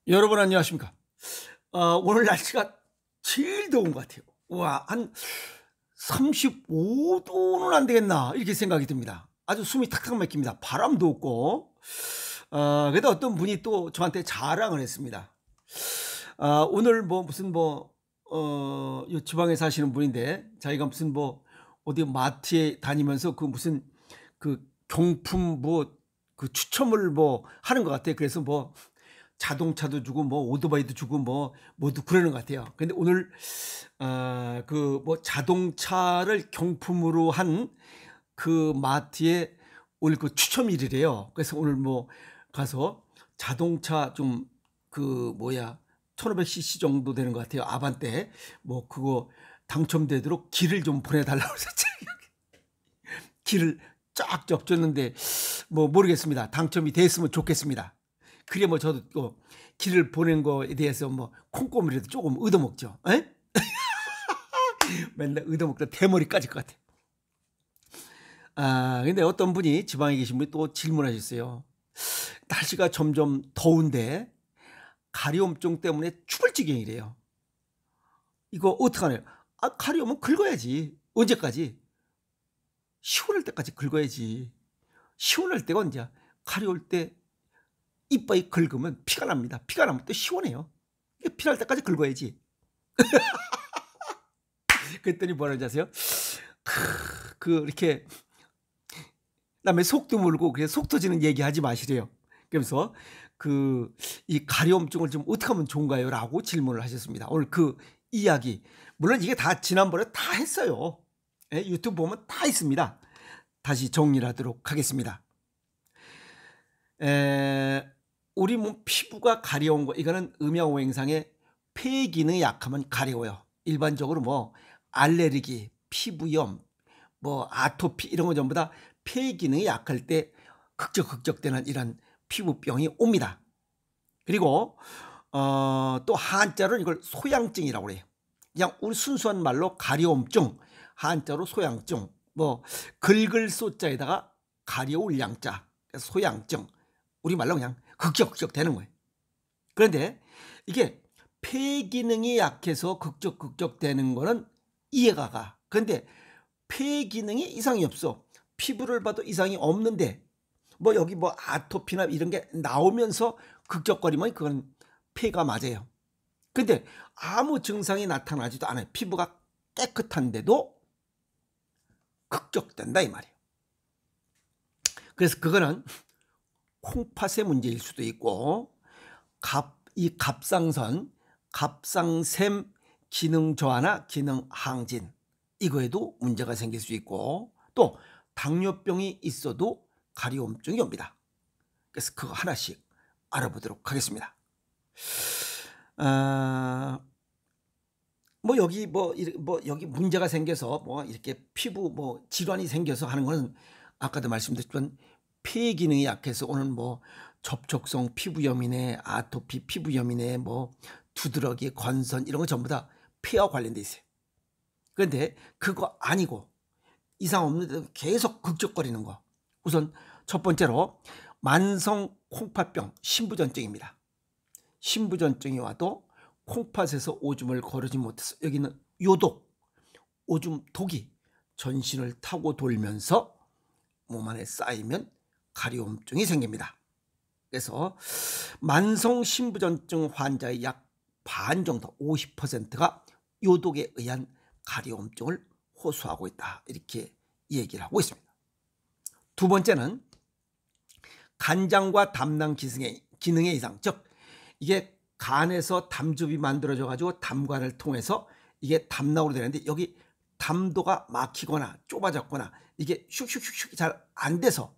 여러분 안녕하십니까? 오늘 날씨가 제일 더운 것 같아요. 와, 한 35도는 안 되겠나 이렇게 생각이 듭니다. 아주 숨이 탁탁 막힙니다. 바람도 없고. 그래도 어떤 분이 또 저한테 자랑을 했습니다. 오늘 뭐 무슨 뭐 요 지방에 사시는 분인데 자기가 무슨 뭐 어디 마트에 다니면서 그 무슨 그 경품 뭐 그 추첨을 뭐 하는 것 같아요. 그래서 뭐 자동차도 주고 뭐 오토바이도 주고 뭐 모두 그러는 것 같아요. 근데 오늘 그 뭐 자동차를 경품으로 한 그 마트에 오늘 그 추첨일이래요. 그래서 오늘 뭐 가서 자동차 좀 그 뭐야 1500cc 정도 되는 것 같아요. 아반떼 뭐 그거 당첨되도록 길을 좀 보내달라고 해서 길을 쫙 접줬는데 뭐 모르겠습니다. 당첨이 됐으면 좋겠습니다. 그래 뭐 저도 또 길을 보낸 거에 대해서 뭐 콩고물이라도 조금 얻어먹죠. 에? 맨날 얻어먹다 대머리 까질 것 같아. 근데 어떤 분이 지방에 계신 분이 또 질문하셨어요. 날씨가 점점 더운데 가려움증 때문에 죽을 지경이래요. 이거 어떡하나요? 가려우면 긁어야지. 언제까지? 시원할 때까지 긁어야지. 시원할 때가 언제야? 가려울 때 이빨이 긁으면 피가 납니다. 피가 나면 또 시원해요. 피날 때까지 긁어야지. 그랬더니 뭐라는지 아세요? 이렇게 남의 속도 물고 그래 속 터지는 얘기 하지 마시래요. 그러면서 이 가려움증을 좀 어떻게 하면 좋은가요? 라고 질문을 하셨습니다. 오늘 그 이야기 물론 이게 다 지난번에 다 했어요. 유튜브 보면 다 있습니다. 다시 정리를 하도록 하겠습니다. 우리 몸 피부가 가려운 거 이거는 음양오행상의 폐 기능이 약하면 가려워요. 일반적으로 뭐 알레르기, 피부염, 뭐 아토피 이런 거 전부 다 폐 기능이 약할 때 극적되는 이런 피부병이 옵니다. 그리고 또 한자로는 이걸 소양증이라고 그래요. 그냥 우리 순수한 말로 가려움증, 한자로 소양증, 뭐 긁을 소자에다가 가려울 양자, 소양증. 우리말로 그냥 극적 되는 거예요. 그런데 이게 폐 기능이 약해서 극적 되는 거는 이해가 가. 그런데 폐 기능이 이상이 없어. 피부를 봐도 이상이 없는데 뭐 여기 뭐 아토피나 이런 게 나오면서 극적거리면 그건 폐가 맞아요. 근데 아무 증상이 나타나지도 않아요. 피부가 깨끗한데도 극적된다 이 말이에요. 그래서 그거는 콩팥의 문제일 수도 있고 이 갑상선, 갑상샘 기능 저하나 기능 항진 이거에도 문제가 생길 수 있고 또 당뇨병이 있어도 가려움증이 옵니다. 그래서 그거 하나씩 알아보도록 하겠습니다. 뭐 여기 여기 문제가 생겨서 뭐 이렇게 피부 뭐 질환이 생겨서 하는 거는 아까도 말씀드렸지만 폐 기능이 약해서 오는 뭐 접촉성 피부염이네, 아토피 피부염이네, 뭐 두드러기, 건선 이런 거 전부 다 폐와 관련돼 있어요. 그런데 그거 아니고 이상 없는데도 계속 극적거리는 거. 우선 첫 번째로 만성 콩팥병 신부전증입니다. 신부전증이 와도 콩팥에서 오줌을 거르지 못해서 여기는 요독, 오줌 독이 전신을 타고 돌면서 몸 안에 쌓이면 가려움증이 생깁니다. 그래서 만성 신부전증 환자의 약 반 정도 50%가 요독에 의한 가려움증을 호소하고 있다. 이렇게 얘기를 하고 있습니다. 두 번째는 간장과 담낭 기능의 이상, 즉 이게 간에서 담즙이 만들어져 가지고 담관을 통해서 이게 담낭으로 되는데 여기 담도가 막히거나 좁아졌거나 이게 슉슉슉슉 잘 안 돼서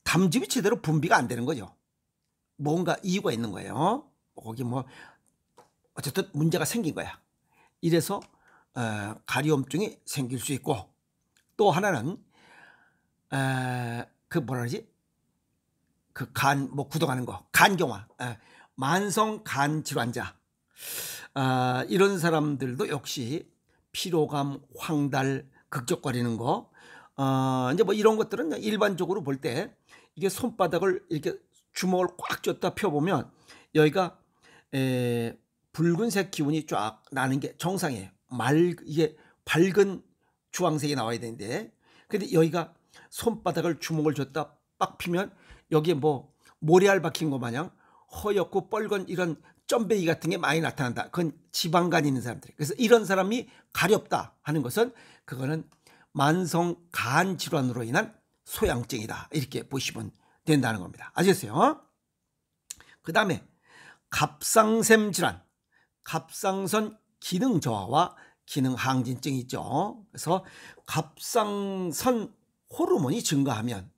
담즙이 제대로 분비가 안 되는 거죠. 뭔가 이유가 있는 거예요. 거기 뭐 어쨌든 문제가 생긴 거야. 이래서 가려움증이 생길 수 있고 또 하나는 그 뭐라 그러지? 그 간 뭐 굳어가는 거, 간경화, 만성 간 질환자 이런 사람들도 역시 피로감, 황달, 극적거리는 거 이제 뭐 이런 것들은 일반적으로 볼 때 이게 손바닥을 이렇게 주먹을 꽉 쥐었다 펴보면 여기가 붉은색 기운이 쫙 나는 게 정상이에요. 이게 밝은 주황색이 나와야 되는데, 근데 여기가 손바닥을 주먹을 쥐었다 빡 피면 여기에 뭐 모래알 박힌 것 마냥 허옇고 뻘건 이런 점베이 같은 게 많이 나타난다. 그건 지방간이 있는 사람들. 그래서 이런 사람이 가렵다 하는 것은 그거는 만성 간 질환으로 인한 소양증이다. 이렇게 보시면 된다는 겁니다. 아시겠어요? 그 다음에 갑상샘 질환, 갑상선 기능 저하와 기능 항진증이 있죠. 그래서 갑상선 호르몬이 증가하면,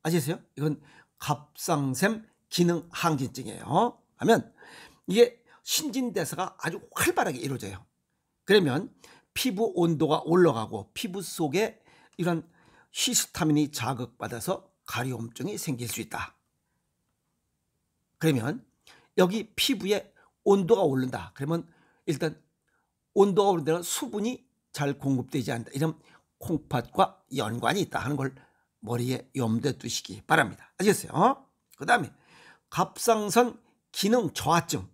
아시겠어요? 이건 갑상샘 기능 항진증이에요. 하면 이게 신진대사가 아주 활발하게 이루어져요. 그러면 피부 온도가 올라가고 피부 속에 이런 히스타민이 자극받아서 가려움증이 생길 수 있다. 그러면 여기 피부에 온도가 오른다. 그러면 일단 온도가 오른 데는 수분이 잘 공급되지 않는다. 이런 콩팥과 연관이 있다 하는 걸 머리에 염두에 두시기 바랍니다. 아시겠어요? 그 다음에 갑상선 기능 저하증.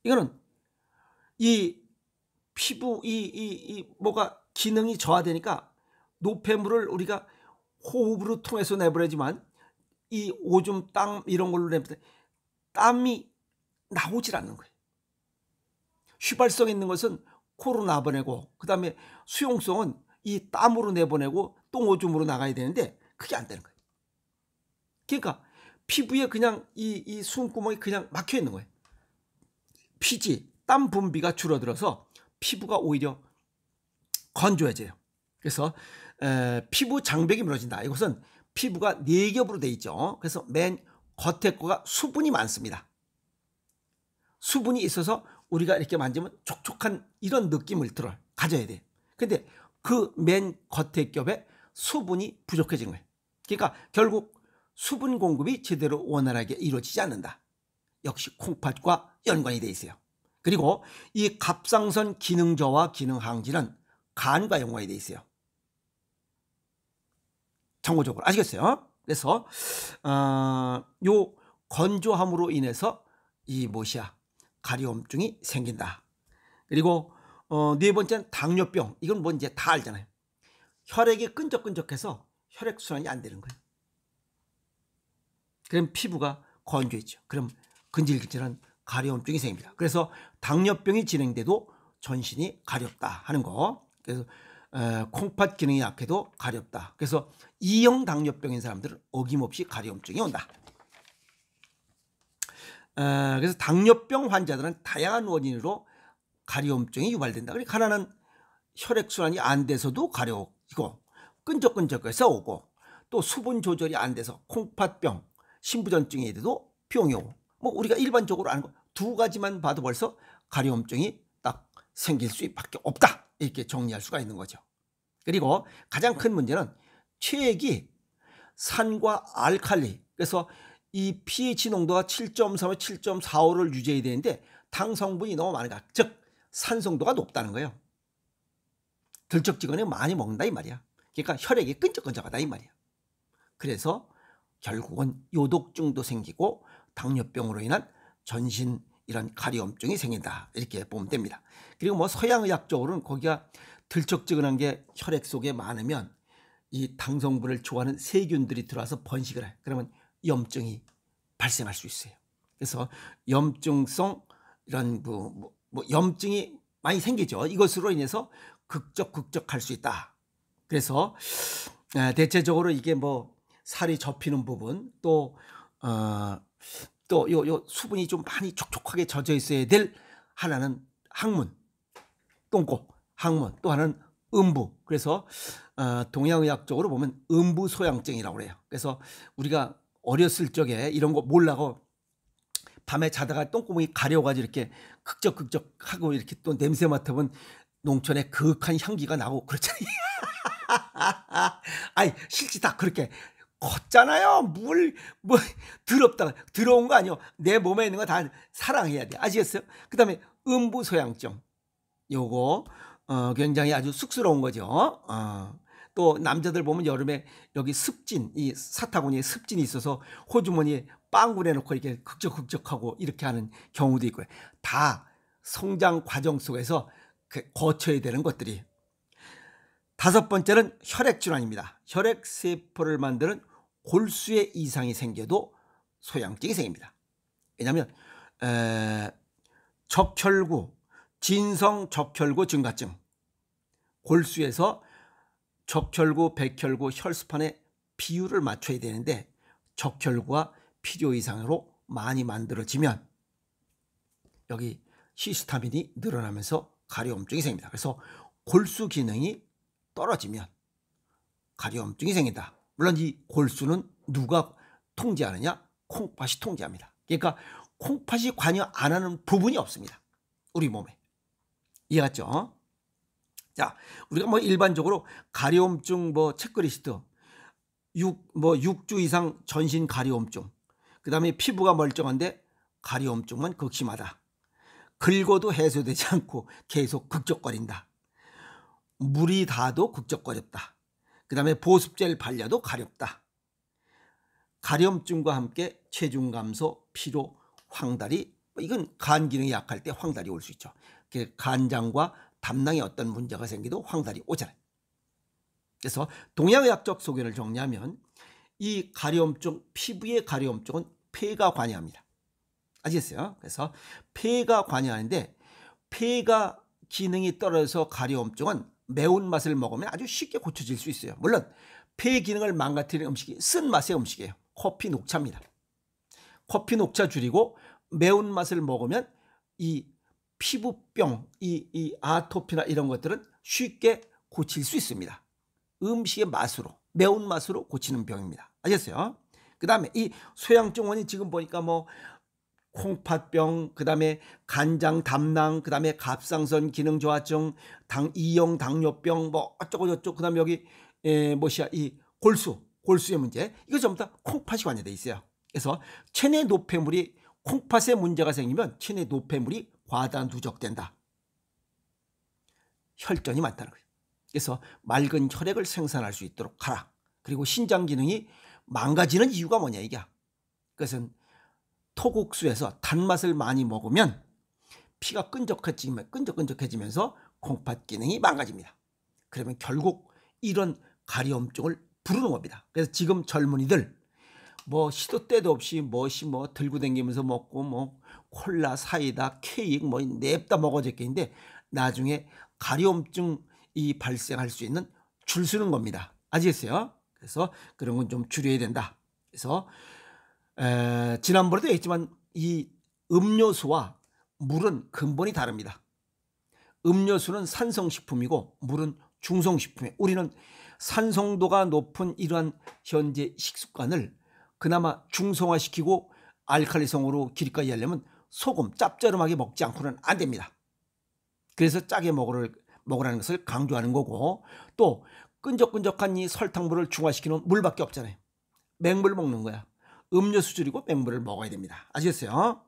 이거는 이 피부 뭐가 기능이 저하되니까 노폐물을 우리가 호흡으로 통해서 내보내지만 이 오줌, 땀 이런 걸로 내보내 땀이 나오질 않는 거예요. 휘발성 있는 것은 코로 나보내고 그 다음에 수용성은 이 땀으로 내보내고 똥오줌으로 나가야 되는데 그게 안 되는 거예요. 그러니까 피부에 그냥 이 숨구멍이 그냥 막혀 있는 거예요. 피지, 땀 분비가 줄어들어서 피부가 오히려 건조해져요. 그래서 피부 장벽이 무너진다. 이것은 피부가 4겹으로 돼 있죠. 그래서 맨 겉에 거가 수분이 많습니다. 수분이 있어서 우리가 이렇게 만지면 촉촉한 이런 느낌을 가져야 돼요. 근데 그 맨 겉에 겹에 수분이 부족해진 거예요. 그러니까 결국 수분 공급이 제대로 원활하게 이루어지지 않는다. 역시 콩팥과 연관이 돼 있어요. 그리고 이 갑상선 기능 저하 기능 항진은 간과 연관이 돼 있어요. 정보적으로 아시겠어요? 그래서 요 건조함으로 인해서 이 가려움증이 생긴다. 그리고 네 번째는 당뇨병. 이건 뭐 이제 다 알잖아요. 혈액이 끈적끈적해서 혈액순환이 안 되는 거예요. 그럼 피부가 건조해지죠. 그럼 근질근질한 가려움증이 생깁니다. 그래서 당뇨병이 진행돼도 전신이 가렵다 하는 거. 그래서 콩팥 기능이 약해도 가렵다. 그래서 2형 당뇨병인 사람들은 어김없이 가려움증이 온다. 그래서 당뇨병 환자들은 다양한 원인으로 가려움증이 유발된다. 그러니까 하나는 혈액순환이 안 돼서도 가려우고 끈적끈적해서 오고 또 수분 조절이 안 돼서 콩팥병, 신부전증이 돼도 병이 오고 뭐 우리가 일반적으로 아는 거 2가지만 봐도 벌써 가려움증이 딱 생길 수밖에 없다. 이렇게 정리할 수가 있는 거죠. 그리고 가장 큰 문제는 체액이 산과 알칼리, 그래서 이 pH 농도가 7.3에서 7.45를 유지해야 되는데 당 성분이 너무 많으니까, 즉 산성도가 높다는 거예요. 들쩍지근하게 많이 먹는다 이 말이야. 그러니까 혈액이 끈적끈적하다 이 말이야. 그래서 결국은 요독증도 생기고 당뇨병으로 인한 전신 이런 가려움증이 생긴다. 이렇게 보면 됩니다. 그리고 뭐 서양의학적으로는 거기가 들쩍지근한 게 혈액 속에 많으면 이 당성분을 좋아하는 세균들이 들어와서 번식을 해. 그러면 염증이 발생할 수 있어요. 그래서 염증성 이런 염증이 많이 생기죠. 이것으로 인해서 극적할 수 있다. 그래서 대체적으로 이게 뭐 살이 접히는 부분 또 요 수분이 좀 많이 촉촉하게 젖어 있어야 될 하나는 항문, 똥꼬, 항문, 또 하나는 음부. 그래서 동양의학적으로 보면 음부 소양증이라고 그래요. 그래서 우리가 어렸을 적에 이런 거 몰라고 밤에 자다가 똥구멍이 가려가지고 이렇게 극적하고 이렇게 또 냄새 맡아보면 농촌에 그윽한 향기가 나고 그렇잖아요. 아니 실제 다 그렇게 걷잖아요. 뭐 더럽다 더러운 거 아니요. 내 몸에 있는 거 다 사랑해야 돼. 아시겠어요? 그 다음에 음부소양증, 요거 굉장히 아주 쑥스러운 거죠. 또 남자들 보면 여름에 여기 습진, 이 사타구니에 습진이 있어서 호주머니에 빵 내놓고 이렇게 극적극적하고 이렇게 하는 경우도 있고요. 다 성장 과정 속에서 거쳐야 되는 것들이. 다섯 번째는 혈액질환입니다. 혈액세포를 만드는 골수에 이상이 생겨도 소양증이 생깁니다. 왜냐하면 적혈구, 진성 적혈구 증가증, 골수에서 적혈구, 백혈구, 혈소판의 비율을 맞춰야 되는데 적혈구가 필요 이상으로 많이 만들어지면 여기 히스타민이 늘어나면서 가려움증이 생깁니다. 그래서 골수 기능이 떨어지면 가려움증이 생긴다. 물론 이 골수는 누가 통제하느냐? 콩팥이 통제합니다. 그러니까 콩팥이 관여 안 하는 부분이 없습니다. 우리 몸에. 이해갔죠? 자, 우리가 뭐 일반적으로 가려움증 체크리스트 6주 이상 전신 가려움증, 그 다음에 피부가 멀쩡한데 가려움증만 극심하다. 긁어도 해소되지 않고 계속 극적거린다. 물이 닿아도 극적거렸다. 그 다음에 보습제를 발라도 가렵다. 가려움증과 함께 체중 감소, 피로, 황달이, 이건 간 기능이 약할 때 황달이 올 수 있죠. 간장과 담낭에 어떤 문제가 생기도 황달이 오잖아요. 그래서 동양의학적 소견을 정리하면 이 가려움증, 피부의 가려움증은 폐가 관여합니다. 아시겠어요? 그래서 폐가 관여하는데 폐가 기능이 떨어져서 가려움증은 매운맛을 먹으면 아주 쉽게 고쳐질 수 있어요. 물론 폐 기능을 망가뜨리는 음식이 쓴맛의 음식이에요. 커피, 녹차입니다. 커피, 녹차 줄이고 매운맛을 먹으면 이 피부병, 이 아토피나 이런 것들은 쉽게 고칠 수 있습니다. 음식의 맛으로, 매운맛으로 고치는 병입니다. 아셨어요? 그 다음에 이 소양증 원인 지금 보니까 콩팥병, 그 다음에 간장, 담낭, 그 다음에 갑상선 기능 저하증, 2형 당뇨병, 어쩌고 저쩌고, 그 다음에 여기 이 골수의 문제, 이거 전부 다 콩팥이 관여되어 있어요. 그래서 체내 노폐물이, 콩팥에 문제가 생기면 체내 노폐물이 과다 누적된다. 혈전이 많다는 거예요. 그래서 맑은 혈액을 생산할 수 있도록 하라. 그리고 신장 기능이 망가지는 이유가 뭐냐 이게. 그것은 토국수에서 단맛을 많이 먹으면 피가 끈적끈적해지면서 콩팥 기능이 망가집니다. 그러면 결국 이런 가려움증을 부르는 겁니다. 그래서 지금 젊은이들 시도 때도 없이 들고 다니면서 먹고 콜라, 사이다, 케이크 냅다 먹어졌겠는데 나중에 가려움증이 발생할 수 있는 줄 서는 겁니다. 아시겠어요? 그래서 그런 건 좀 줄여야 된다. 그래서 지난번에도 했지만 이 음료수와 물은 근본이 다릅니다. 음료수는 산성식품이고 물은 중성식품이에요. 우리는 산성도가 높은 이러한 현재 식습관을 그나마 중성화시키고 알칼리성으로 길이까지 하려면 소금 짭조름하게 먹지 않고는 안 됩니다. 그래서 짜게 먹으라는 것을 강조하는 거고, 또 끈적끈적한 이 설탕물을 중화시키는 물밖에 없잖아요. 맹물 먹는 거야. 음료수 줄이고 맹물을 먹어야 됩니다. 아시겠어요?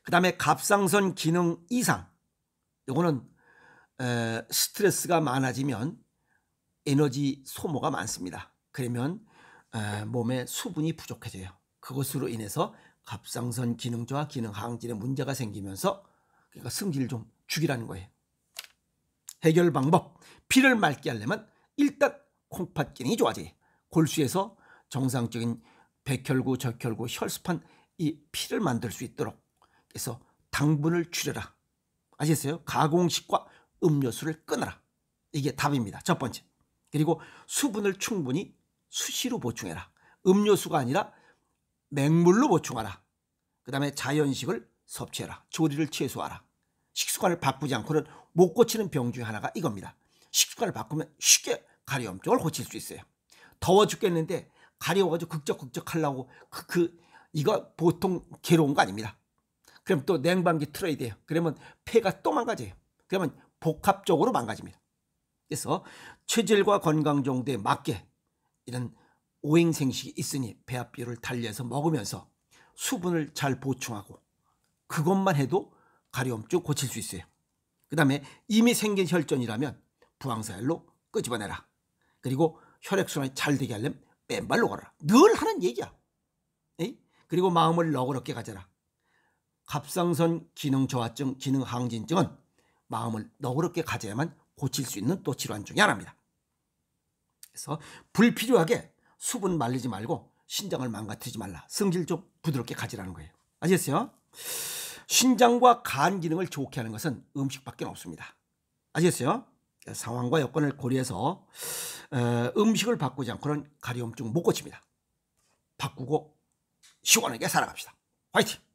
그 다음에 갑상선 기능 이상, 이거는 스트레스가 많아지면 에너지 소모가 많습니다. 그러면 몸에 수분이 부족해져요. 그것으로 인해서 갑상선 기능 저하, 기능 항진에 문제가 생기면서 그러니까 승질을 좀 죽이라는 거예요. 해결 방법, 피를 맑게 하려면 일단 콩팥 기능이 좋아져요. 골수에서 정상적인 백혈구, 적혈구, 혈소판 이 피를 만들 수 있도록. 그래서 당분을 줄여라. 아시겠어요? 가공식과 음료수를 끊어라. 이게 답입니다. 첫 번째. 그리고 수분을 충분히 수시로 보충해라. 음료수가 아니라 맹물로 보충하라. 그 다음에 자연식을 섭취해라. 조리를 최소화하라. 식습관을 바꾸지 않고는 못 고치는 병 중에 하나가 이겁니다. 식습관을 바꾸면 쉽게 가려움증을 고칠 수 있어요. 더워 죽겠는데 가려워가지고 극적 하려고 이거 보통 괴로운 거 아닙니다. 그럼 또 냉방기 틀어야 돼요. 그러면 폐가 또 망가져요. 그러면 복합적으로 망가집니다. 그래서 체질과 건강 정도에 맞게 이런 오행생식이 있으니 배합 비율을 달리해서 먹으면서 수분을 잘 보충하고 그것만 해도 가려움증 고칠 수 있어요. 그 다음에 이미 생긴 혈전이라면 부항사열로 끄집어내라. 그리고 혈액순환이 잘 되게 하려면 맨발로 걸어라. 늘 하는 얘기야. 에이? 그리고 마음을 너그럽게 가져라. 갑상선 기능 저하증, 기능 항진증은 마음을 너그럽게 가져야만 고칠 수 있는 또 질환 중에 하나입니다. 그래서 불필요하게 수분 말리지 말고 신장을 망가뜨리지 말라. 성질 좀 부드럽게 가지라는 거예요. 아시겠어요? 신장과 간 기능을 좋게 하는 것은 음식밖에 없습니다. 아시겠어요? 상황과 여건을 고려해서 음식을 바꾸지 않고는 가려움증 못 고칩니다. 바꾸고 시원하게 살아갑시다. 화이팅!